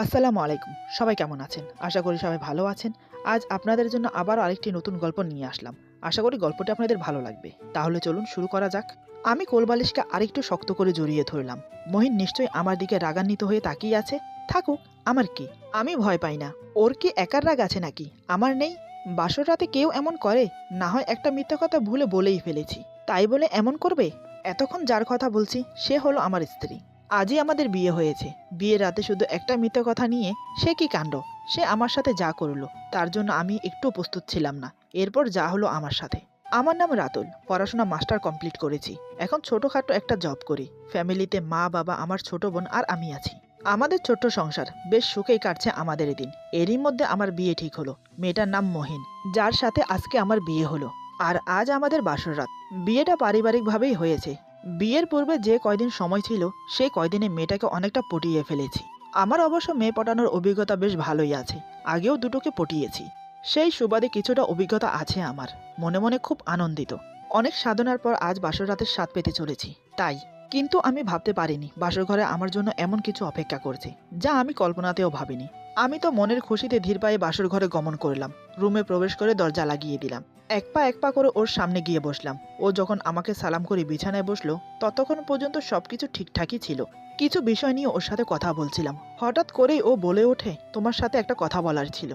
আসসালামু আলাইকুম। সবাই কেমন আছেন? আশা করি সবাই ভালো আছেন। আজ আপনাদের জন্য আবারও আরেকটি নতুন গল্প নিয়ে আসলাম। আশা করি গল্পটি আপনাদের ভালো লাগবে। তাহলে চলুন শুরু করা যাক। আমি কোলবালিশকে আরেকটু শক্ত করে জড়িয়ে ধরলাম। মহিন নিশ্চয়ই আমার দিকে রাগান্বিত হয়ে তাকিয়ে আছে। থাকুক, আমার কি? আমি ভয় পাই না। ওর কি একার রাগ আছে নাকি? আমার নেই? বাসর রাতে কেউ এমন করে? না হয় একটা মিথ্যা কথা ভুলে বলেই ফেলেছি। তাই বলে এমন করবে? এতক্ষণ যার কথা বলছি সে হলো আমার স্ত্রী। আজই আমাদের বিয়ে হয়েছে। বিয়ের রাতে শুধু একটা মিথ্যে কথা নিয়ে সে কি কাণ্ড! সে আমার সাথে যা করলো তার জন্য আমি একটুও প্রস্তুত ছিলাম না। এরপর যা হলো আমার সাথে। আমার নাম রাতুল। পড়াশোনা মাস্টার কমপ্লিট করেছি। এখন ছোটখাটো একটা জব করি। ফ্যামিলিতে মা বাবা, আমার ছোট বোন আর আমি আছি। আমাদের ছোট্ট সংসার বেশ সুখেই কাটছে আমাদের দিন। এরই মধ্যে আমার বিয়ে ঠিক হলো। মেয়েটার নাম মহিন, যার সাথে আজকে আমার বিয়ে হলো। আর আজ আমাদের বাসর রাত। বিয়েটা পারিবারিকভাবেই হয়েছে। বিয়ের পূর্বে যে কয়দিন সময় ছিল সেই কয়দিনে মেয়েটাকে অনেকটা পটিয়ে ফেলেছি। আমার অবশ্য মেয়ে পটানোর অভিজ্ঞতা বেশ ভালোই আছে। আগেও দুটোকে পটিয়েছি। সেই সুবাদে কিছুটা অভিজ্ঞতা আছে আমার। মনে মনে খুব আনন্দিত। অনেক সাধনার পর আজ বাসর রাতের স্বাদ পেতে চলেছি। তাই কিন্তু আমি ভাবতে পারিনি বাসর ঘরে আমার জন্য এমন কিছু অপেক্ষা করছে, যা আমি কল্পনাতেও ভাবিনি। আমি তো মনের খুশিতে ধীর পায়ে বাসর ঘরে গমন করলাম। রুমে প্রবেশ করে দরজা লাগিয়ে দিলাম। এক পা করে ওর সামনে গিয়ে বসলাম। ও যখন আমাকে সালাম করে বিছানায় বসলো ততক্ষণ পর্যন্ত সবকিছু ঠিকঠাকই ছিল। কিছু বিষয় নিয়ে ওর সাথে কথা বলছিলাম। হঠাৎ করেই ও বলে ওঠে, তোমার সাথে একটা কথা বলার ছিল।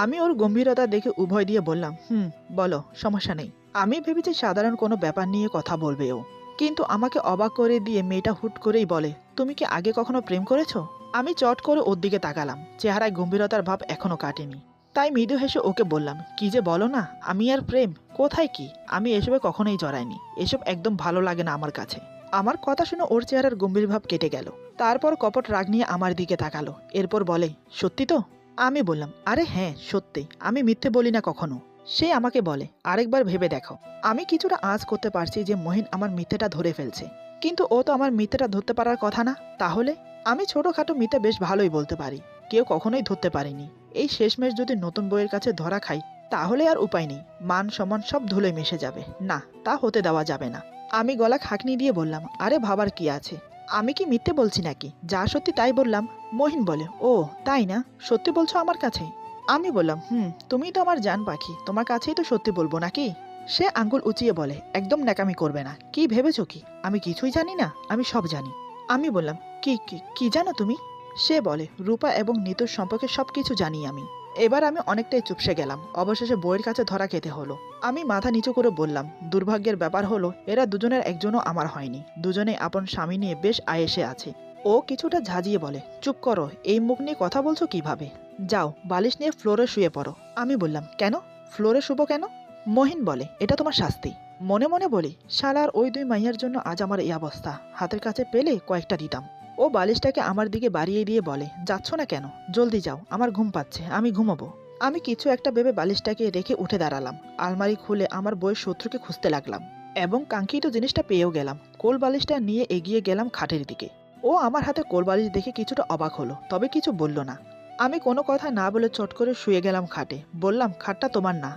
আমি ওর গম্ভীরতা দেখে উভয় দিয়ে বললাম, বলো, সমস্যা নেই। আমি ভেবেছি সাধারণ কোনো ব্যাপার নিয়ে কথা বলবে ও। কিন্তু আমাকে অবাক করে দিয়ে মেয়েটা হুট করেই বলে, তুমি কি আগে কখনো প্রেম করেছো? আমি চট করে ওর দিকে তাকালাম। চেহারায় গম্ভীরতার ভাব এখনো কাটেনি। তাই মৃদু হেসে ওকে বললাম, কি যে বলো না, আমি আর প্রেম কোথায় কি! আমি এসবে কখনোই জড়াইনি। এসব একদম ভালো লাগে না আমার কাছে। আমার কথা শুনে ওর চেহারার গম্ভীর ভাব কেটে গেল। তারপর কপট রাগ নিয়ে আমার দিকে তাকালো। এরপর বলে, সত্যি তো? আমি বললাম, আরে হ্যাঁ সত্যি, আমি মিথ্যে বলি না কখনো। সে আমাকে বলে, আরেকবার ভেবে দেখো। আমি কিছুটা আঁচ করতে পারছি যে মহিন আমার মিথ্যেটা ধরে ফেলছে। কিন্তু ও তো আমার মিথ্যেটা ধরতে পারার কথা না। তাহলে আমি ছোটখাটো মিথ্যে বেশ ভালোই বলতে পারি। কেউ কখনোই ধরতে পারেনি। এই শেষমেশ যদি নতুন বইয়ের কাছে ধরা খাই তাহলে আর উপায় নেই। মান সম্মান সব ধুলে মিশে যাবে। না, তা হতে দেওয়া যাবে না। আমি গলা খাকনি দিয়ে বললাম, আরে ভাবার কি আছে? আমি কি মিথ্যে বলছি নাকি? যা সত্যি তাই বললাম। মহিন বলে, ও তাই না? সত্যি বলছো আমার কাছে? আমি বললাম, তুমিই তো আমার জান পাখি, তোমার কাছেই তো সত্যি বলবো নাকি? সে আঙ্গুল উঁচিয়ে বলে, একদম ন্যাকামি করবে না। কি ভেবেছো কি আমি কিছুই জানি না? আমি সব জানি। আমি বললাম, কি কি কি জানো তুমি? সে বলে, রূপা এবং নিতুর সম্পর্কে সবকিছু জানি আমি। এবার আমি অনেকটাই চুপসে গেলাম। অবশেষে বইয়ের কাছে ধরা খেতে হলো। আমি মাথা নিচু করে বললাম, দুর্ভাগ্যের ব্যাপার হলো এরা দুজনের একজনও আমার হয়নি। দুজনেই আপন স্বামী নিয়ে বেশ আয়েসে আছে। ও কিছুটা ঝাঁজিয়ে বলে, চুপ করো, এই মুখ নিয়ে কথা বলছো কিভাবে? যাও বালিশ নিয়ে ফ্লোরে শুয়ে পড়ো। আমি বললাম, কেন? ফ্লোরে শুবো কেন? মহিন বলে, এটা তোমার শাস্তি। মনে মনে বলি, শালার ওই দুই মাইয়ার জন্য আজ আমার এই অবস্থা। হাতের কাছে পেলে কয়েকটা দিতাম। ও বালিশটাকে আমার দিকে বাড়িয়ে দিয়ে বলে, যাচ্ছ না কেন? জলদি যাও, আমার ঘুম পাচ্ছে, আমি ঘুমাবো। আমি কিছু একটা ভেবে বালিশটাকে রেখে উঠে দাঁড়ালাম। আলমারি খুলে আমার বইয়ের শত্রুকে খুঁজতে লাগলাম এবং কাঙ্ক্ষিত জিনিসটা পেয়েও গেলাম। কোল বালিশটা নিয়ে এগিয়ে গেলাম খাটের দিকে। ও আমার হাতে কোল বালিশ দেখে কিছুটা অবাক হলো, তবে কিছু বলল না। আমি কোনো কথা না বলে চট করে শুয়ে গেলাম খাটে। বললাম, খাটটা তোমার না,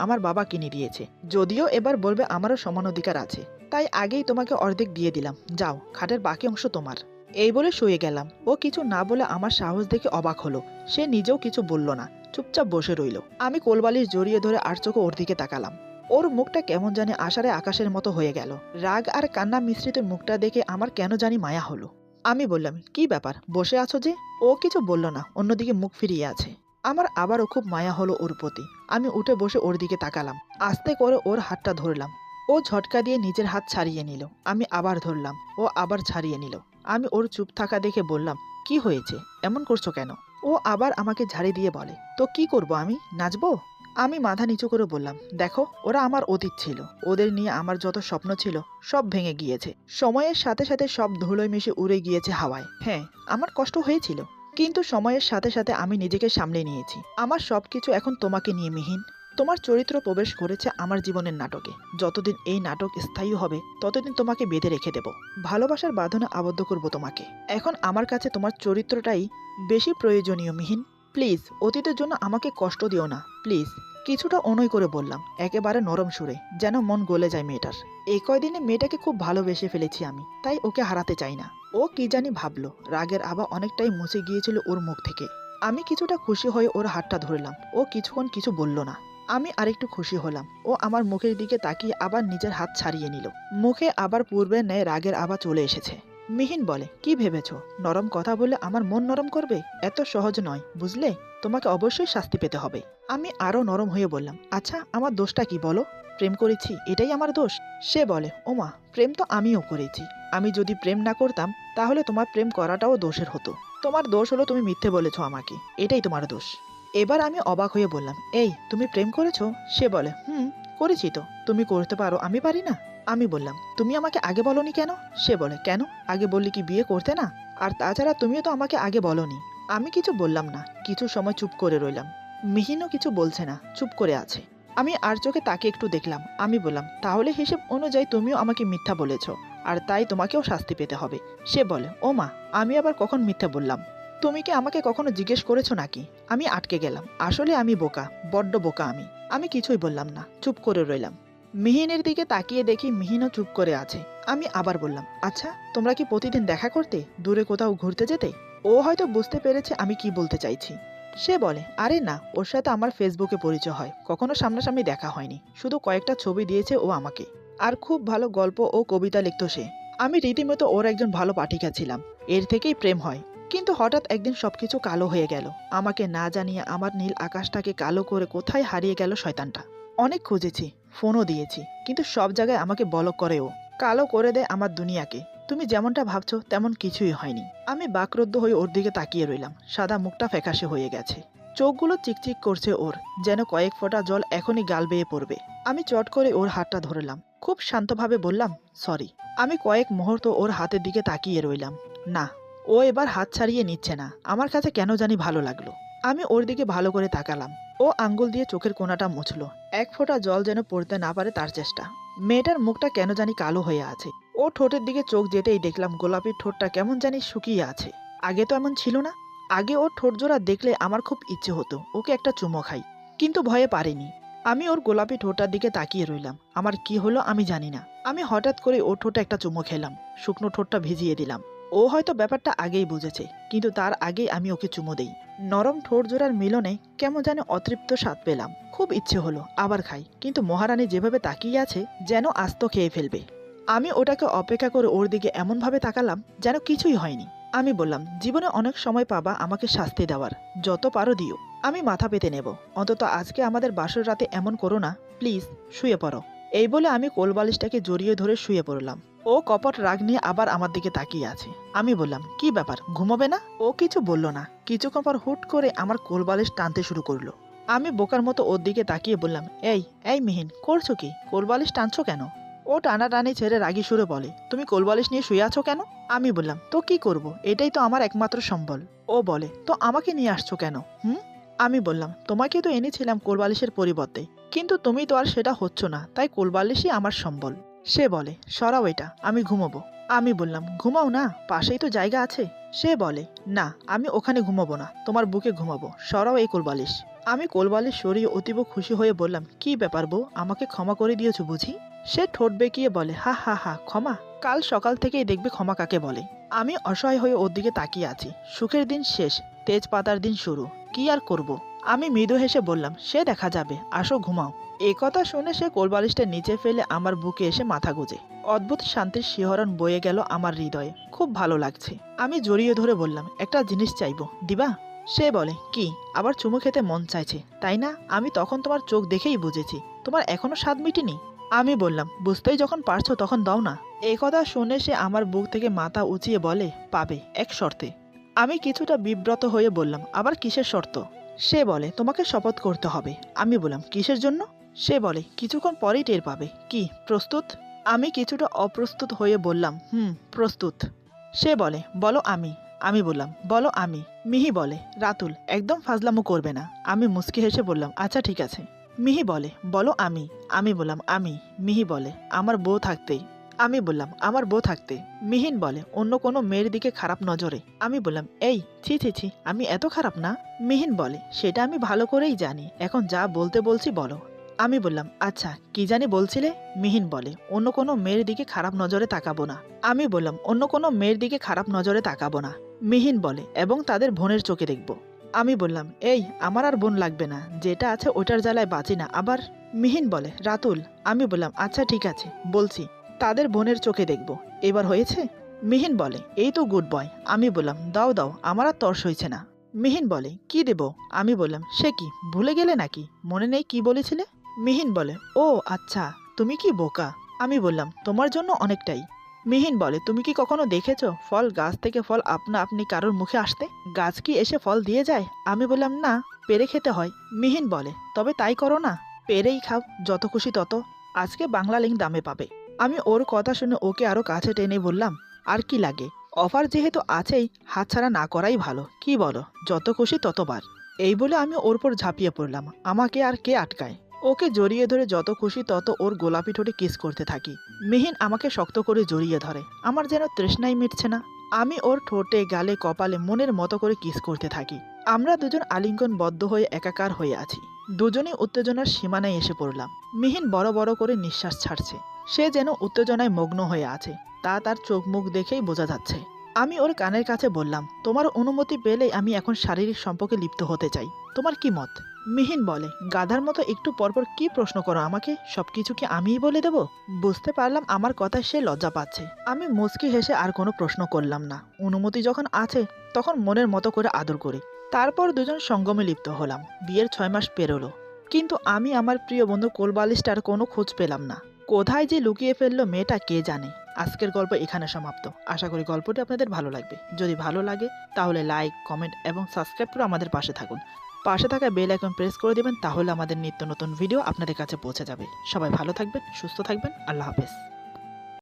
আমার বাবা কিনে দিয়েছে। যদিও এবার বলবে আমারও সমান অধিকার আছে, তাই আগেই তোমাকে অর্ধেক দিয়ে দিলাম। যাও, খাটের বাকি অংশ তোমার। এই বলে শুয়ে গেলাম। ও কিছু না বলে আমার সাহস দেখে অবাক হলো। সে নিজেও কিছু বলল না, চুপচাপ বসে রইল। আমি কোলবালিশ জড়িয়ে ধরে আর চোখে ওর দিকে তাকালাম। ওর মুখটা কেমন জানি আষাঢ়ে আকাশের মতো হয়ে গেল। রাগ আর কান্না মিশ্রিত মুখটা দেখে আমার কেন জানি মায়া হলো। আমি বললাম, কি ব্যাপার, বসে আছো যে? ও কিছু বলল না, অন্যদিকে মুখ ফিরিয়ে আছে। আমার আবারও খুব মায়া হলো ওর প্রতি। আমি উঠে বসে ওর দিকে তাকালাম। আস্তে করে ওর হাতটা ধরলাম। ও ঝটকা দিয়ে নিজের হাত ছাড়িয়ে নিল। আমি আবার ধরলাম। ও আবার ছাড়িয়ে নিল। আমি ওর চুপ থাকা দেখে বললাম, কি হয়েছে, এমন করছো কেন? ও আবার আমাকে ঝাড়ি দিয়ে বলে, তো কি করব, আমি নাচবো? আমি মাথা নিচু করে বললাম, দেখো, ওরা আমার অতীত ছিল। ওদের নিয়ে আমার যত স্বপ্ন ছিল সব ভেঙে গিয়েছে। সময়ের সাথে সাথে সব ধুলোয় মিশে উড়ে গিয়েছে হাওয়ায়। হ্যাঁ, আমার কষ্ট হয়েছিল, কিন্তু সময়ের সাথে সাথে আমি নিজেকে সামলে নিয়েছি। আমার সবকিছু এখন তোমাকে নিয়ে, মিহিন। তোমার চরিত্র প্রবেশ করেছে আমার জীবনের নাটকে। যতদিন এই নাটক স্থায়ী হবে ততদিন তোমাকে বেঁধে রেখে দেব। ভালোবাসার বাঁধনে আবদ্ধ করব তোমাকে। এখন আমার কাছে তোমার চরিত্রটাই বেশি প্রয়োজনীয়, মিহিন। প্লিজ অতীতের জন্য আমাকে কষ্ট দিও না, প্লিজ। কিছুটা অনয় করে বললাম, একেবারে নরম সুরে, যেন মন গলে যায় মেয়েটার। এই কয়দিনে মেয়েটাকে খুব ভালোবেসে ফেলেছি আমি, তাই ওকে হারাতে চাই না। ও কি জানি ভাবলো, রাগের আভা অনেকটাই মুছে গিয়েছিল ওর মুখ থেকে। আমি কিছুটা খুশি হয়ে ওর হাতটা ধরলাম। ও কিছুক্ষণ কিছু বলল না। আমি আরেকটু খুশি হলাম। ও আমার মুখের দিকে তাকিয়ে আবার নিজের হাত ছাড়িয়ে নিল। মুখে আবার পূর্বের ন্যায় রাগের আভা চলে এসেছে। মিহিন বলে, কি ভেবেছো নরম কথা বলে আমার মন নরম করবে? এত সহজ নয়, বুঝলে? তোমাকে অবশ্যই শাস্তি পেতে হবে। আমি আরো নরম হয়ে বললাম, আচ্ছা আমার দোষটা কি বলো? প্রেম করেছি, এটাই আমার দোষ? সে বলে, ওমা, প্রেম তো আমিও করেছি। আমি যদি প্রেম না করতাম তাহলে তোমার প্রেম করাটাও দোষের হতো। তোমার দোষ হলো তুমি মিথ্যে বলেছো আমাকে, এটাই তোমার দোষ। এবার আমি অবাক হয়ে বললাম, এই তুমি প্রেম করেছো? সে বলে, করেছি তো। তুমি করতে পারো, আমি পারি না? আমি বললাম, তুমি আমাকে আগে বলনি কেন? সে বলে, কেন? আগে বললি কি বিয়ে করতে না? আর তাছাড়া তুমিও তো আমাকে আগে বলনি। আমি কিছু বললাম না, কিছু সময় চুপ করে রইলাম। মিহিনও কিছু বলছে না, চুপ করে আছে। আমি আর চোখে তাকে একটু দেখলাম। আমি বললাম, তাহলে হিসেব অনুযায়ী তুমিও আমাকে মিথ্যা বলেছ, আর তাই তোমাকেও শাস্তি পেতে হবে। সে বলে, ও মা, আমি আবার কখন মিথ্যা বললাম? তুমি কি আমাকে কখনো জিজ্ঞেস করেছো নাকি? আমি আটকে গেলাম। আসলে আমি বোকা, বড্ড বোকা আমি। আমি কিছুই বললাম না, চুপ করে রইলাম। মিহিনের দিকে তাকিয়ে দেখি মিহিনও চুপ করে আছে। আমি আবার বললাম, আচ্ছা তোমরা কি প্রতিদিন দেখা করতে, দূরে কোথাও ঘুরতে যেতে? ও হয়তো বুঝতে পেরেছে আমি কি বলতে চাইছি। সে বলে, আরে না, ওর সাথে আমার ফেসবুকে পরিচয় হয়, কখনো সামনাসামনি দেখা হয়নি, শুধু কয়েকটা ছবি দিয়েছে ও আমাকে। আর খুব ভালো গল্প ও কবিতা লিখত সে। আমি রীতিমতো ওর একজন ভালো পাঠিকা ছিলাম। এর থেকেই প্রেম হয়। কিন্তু হঠাৎ একদিন সবকিছু কালো হয়ে গেল। আমাকে না জানিয়ে আমার নীল আকাশটাকে কালো করে কোথায় হারিয়ে গেল শয়তানটা। অনেক খুঁজেছি, ফোনও দিয়েছি, কিন্তু সব জায়গায় আমাকে বলক করে ও। কালো করে দেয় আমার দুনিয়াকে। তুমি যেমনটা ভাবছো তেমন কিছুই হয়নি। আমি বাকরুদ্ধ হয়ে ওর দিকে তাকিয়ে রইলাম। সাদা মুখটা ফ্যাকাশে হয়ে গেছে। চোখগুলো চিকচিক করছে ওর, যেন কয়েক ফোঁটা জল এখনই গাল বেয়ে পড়বে। আমি চট করে ওর হাতটা ধরলাম। খুব শান্তভাবে বললাম, সরি। আমি কয়েক মুহূর্ত ওর হাতের দিকে তাকিয়ে রইলাম। না, ও এবার হাত ছাড়িয়ে নিচ্ছে না। আমার কাছে কেন জানি ভালো লাগলো। আমি ওর দিকে ভালো করে তাকালাম। ও আঙ্গুল দিয়ে চোখের কোণাটা মুছলো। এক ফোঁটা জল যেন পড়তে না পারে তার চেষ্টা। মেয়েটার মুখটা কেন জানি কালো হয়ে আছে। ও ঠোঁটের দিকে চোখ যেতেই দেখলাম গোলাপি ঠোঁটটা কেমন জানি শুকিয়ে আছে। আগে তো এমন ছিল না। আগে ওর ঠোঁট জোড়া দেখলে আমার খুব ইচ্ছে হতো ওকে একটা চুমো খাই, কিন্তু ভয়ে পারিনি। আমি ওর গোলাপি ঠোঁটার দিকে তাকিয়ে রইলাম। আমার কি হলো আমি জানি না। আমি হঠাৎ করে ওর ঠোঁটে একটা চুমো খেলাম। শুকনো ঠোঁটটা ভিজিয়ে দিলাম। ও হয়তো ব্যাপারটা আগেই বুঝেছে, কিন্তু তার আগেই আমি ওকে চুমো দেই। নরম ঠোঁট জোড়ার মিলনে কেমন যেন অতৃপ্ত স্বাদ পেলাম। খুব ইচ্ছে হলো আবার খাই, কিন্তু মহারানী যেভাবে তাকিয়ে আছে যেন আস্ত খেয়ে ফেলবে। আমি ওটাকে অপেক্ষা করে ওর দিকে এমনভাবে তাকালাম যেন কিছুই হয়নি। আমি বললাম, জীবনে অনেক সময় পাবা আমাকে শাস্তি দেওয়ার, যত পারো দিও। আমি মাথা পেতে নেব। অন্তত আজকে আমাদের বাসর রাতে এমন করো না, প্লিজ। শুয়ে পড়ো। এই বলে আমি কোলবালিশটাকে জড়িয়ে ধরে শুয়ে পড়লাম। ও কপট রাগ নিয়ে আবার আমার দিকে তাকিয়ে আছে। আমি বললাম, কি ব্যাপার, ঘুমোবে না? ও কিছু বলল না। কিছুক্ষণ পর হুট করে আমার কোলবালিশ টানতে শুরু করলো। আমি বোকার মতো ওর দিকে তাকিয়ে বললাম, এই এই মিহিন, করছো কি? কোলবালিশ টানছো কেন? ও টানাটানি ছেড়ে রাগী সুরে বলে, তুমি কোলবালিশ নিয়ে শুয়ে আছো কেন? আমি বললাম, তো কি করব, এটাই তো আমার একমাত্র সম্বল। ও বলে, তো আমাকে নিয়ে আসছো কেন? আমি বললাম, তোমাকে তো এনেছিলাম কোলবালিশের পরিবর্তে, কিন্তু তুমি তো আর সেটা হচ্ছ না, তাই কোলবালিশই আমার সম্বল। সে বলে, সরাও এটা, আমি ঘুমোবো। আমি বললাম, ঘুমাও না, পাশেই তো জায়গা আছে। সে বলে, না, আমি ওখানে ঘুমাবো না, তোমার বুকে ঘুমাবো, সরাও এই কোলবালিশ। আমি কোলবালিশ সরিয়ে অতীব খুশি হয়ে বললাম, কি ব্যাপার বউ, আমাকে ক্ষমা করে দিয়েছো বুঝি? সে ঠোঁট বেঁকিয়ে বলে, হা হা হা, ক্ষমা? কাল সকাল থেকেই দেখবে ক্ষমা কাকে বলে। আমি অসহায় হয়ে ওর দিকে তাকিয়ে আছি। সুখের দিন শেষ, তেজপাতার দিন শুরু। কি আর করব। আমি মৃদু হেসে বললাম, সে দেখা যাবে, আসো ঘুমাও। এ কথা শুনে সে কোলবালিশটা নিচে ফেলে আমার বুকে এসে মাথা গুজে। অদ্ভুত শান্তির শিহরণ বয়ে গেল আমার হৃদয়ে। খুব ভালো লাগছে। আমি জড়িয়ে ধরে বললাম, একটা জিনিস চাইবো, দিবা? সে বলে, কি? আবার চুমু খেতে মন চাইছে, তাই না? আমি তখন তোমার চোখ দেখেই বুঝেছি তোমার এখনো স্বাদ মিটেনি। আমি বললাম, বুঝতেই যখন পারছো তখন দাও না। এই কথা শুনে সে আমার বুক থেকে মাথা উঁচিয়ে বলে, পাবে, এক শর্তে। আমি কিছুটা বিব্রত হয়ে বললাম, আবার কিসের শর্ত? সে বলে, তোমাকে শপথ করতে হবে। আমি বললাম, কিসের জন্য? সে বলে, কিছুক্ষণ পরেই টের পাবে। কি, প্রস্তুত? আমি কিছুটা অপ্রস্তুত হয়ে বললাম, প্রস্তুত। সে বলে, বলো আমি। আমি বললাম, বলো আমি। মিহি বলে, রাতুল, একদম ফাজলামো করবে না। আমি মুচকি হেসে বললাম, আচ্ছা ঠিক আছে। মিহি বলে, বলো আমি। আমি বললাম, আমি। মিহি বলে, আমার বউ থাকতেই। আমি বললাম আমার বউ থাকতে। মিহিন বলে অন্য কোনো মেয়ের দিকে খারাপ নজরে। আমি বললাম এই ছি ছি ছি, আমি এত খারাপ না। মিহিন বলে সেটা আমি ভালো করেই জানি, এখন যা বলতে বলছি বলো। আমি বললাম আচ্ছা কি জানি বলছিলে। মিহিন বলে অন্য কোনো মেয়ের দিকে খারাপ নজরে তাকাবো না। আমি বললাম অন্য কোনো মেয়ের দিকে খারাপ নজরে তাকাবো না। মিহিন বলে এবং তাদের বোনের চোখে দেখব। আমি বললাম এই আমার আর বোন লাগবে না, যেটা আছে ওটার জ্বালায় বাঁচি না আবার। মিহিন বলে রাতুল। আমি বললাম আচ্ছা ঠিক আছে বলছি, তাদের বোনের চোখে দেখব। এবার হয়েছে? মিহিন বলে এই তো গুড বয়। আমি বললাম দাও দাও, আমার আর তর্স হয়েছে না। মিহিন বলে কি দেব? আমি বললাম সে কি ভুলে গেলে নাকি, মনে নেই কি বলেছিলে? মিহিন বলে ও আচ্ছা, তুমি কি বোকা। আমি বললাম তোমার জন্য অনেকটাই। মিহিন বলে তুমি কি কখনো দেখেছো ফল গাছ থেকে ফল আপনা আপনি কারোর মুখে আসতে? গাছ কি এসে ফল দিয়ে যায়? আমি বললাম না, পেরে খেতে হয়। মিহিন বলে তবে তাই করো না, পেরেই খাও, যত খুশি তত। আজকে বাংলা লিঙ্ক দামে পাবে। আমি ওর কথা শুনে ওকে আরো কাছে টেনে বললাম আর কি লাগে, অফার যেহেতু আছেই হাতছাড়া না করাই ভালো, কি বলো? যত খুশি ততবার। এই বলে আমি ওর উপর ঝাঁপিয়ে পড়লাম, আমাকে আর কে আটকায়। ওকে জড়িয়ে ধরে যত খুশি তত ওর গোলাপি ঠোঁটে কিস করতে থাকি। মিহিন আমাকে শক্ত করে জড়িয়ে ধরে, আমার যেন তৃষ্ণাই মিটছে না। আমি ওর ঠোঁটে গালে কপালে মনের মতো করে কিস করতে থাকি। আমরা দুজন আলিঙ্গনবদ্ধ হয়ে একাকার হয়ে আছি। দুজনেই উত্তেজনার সীমানায় এসে পড়লাম। মিহিন বড় বড় করে নিঃশ্বাস ছাড়ছে, সে যেন উত্তেজনায় মগ্ন হয়ে আছে, তা তার চোখ মুখ দেখেই বোঝা যাচ্ছে। আমি ওর কানের কাছে বললাম তোমার অনুমতি পেলেই আমি এখন শারীরিক সম্পর্কে লিপ্ত হতে চাই, তোমার কি মত? মিহিন বলে গাধার মতো একটু পরপর কি প্রশ্ন করো আমাকে, সবকিছু কি আমিই বলে দেব? বুঝতে পারলাম আমার কথায় সে লজ্জা পাচ্ছে। আমি মুচকি হেসে আর কোনো প্রশ্ন করলাম না। অনুমতি যখন আছে তখন মনের মতো করে আদর করি। তারপর দুজন সঙ্গমে লিপ্ত হলাম। বিয়ের 6 মাস পেরোলো, কিন্তু আমি আমার প্রিয় বন্ধু কোলবালিশটার কোনো খোঁজ পেলাম না। কোথায় যে লুকিয়ে ফেললো মেয়েটা কে জানে। আজকের গল্প এখানে সমাপ্ত। আশা করি গল্পটি আপনাদের ভালো লাগবে। যদি ভালো লাগে তাহলে লাইক, কমেন্ট এবং সাবস্ক্রাইব করে আমাদের পাশে থাকুন। পাশে থাকা বেল আইকন প্রেস করে দেবেন, তাহলে আমাদের নিত্য নতুন ভিডিও আপনাদের কাছে পৌঁছে যাবে। সবাই ভালো থাকবেন, সুস্থ থাকবেন। আল্লাহ হাফেজ।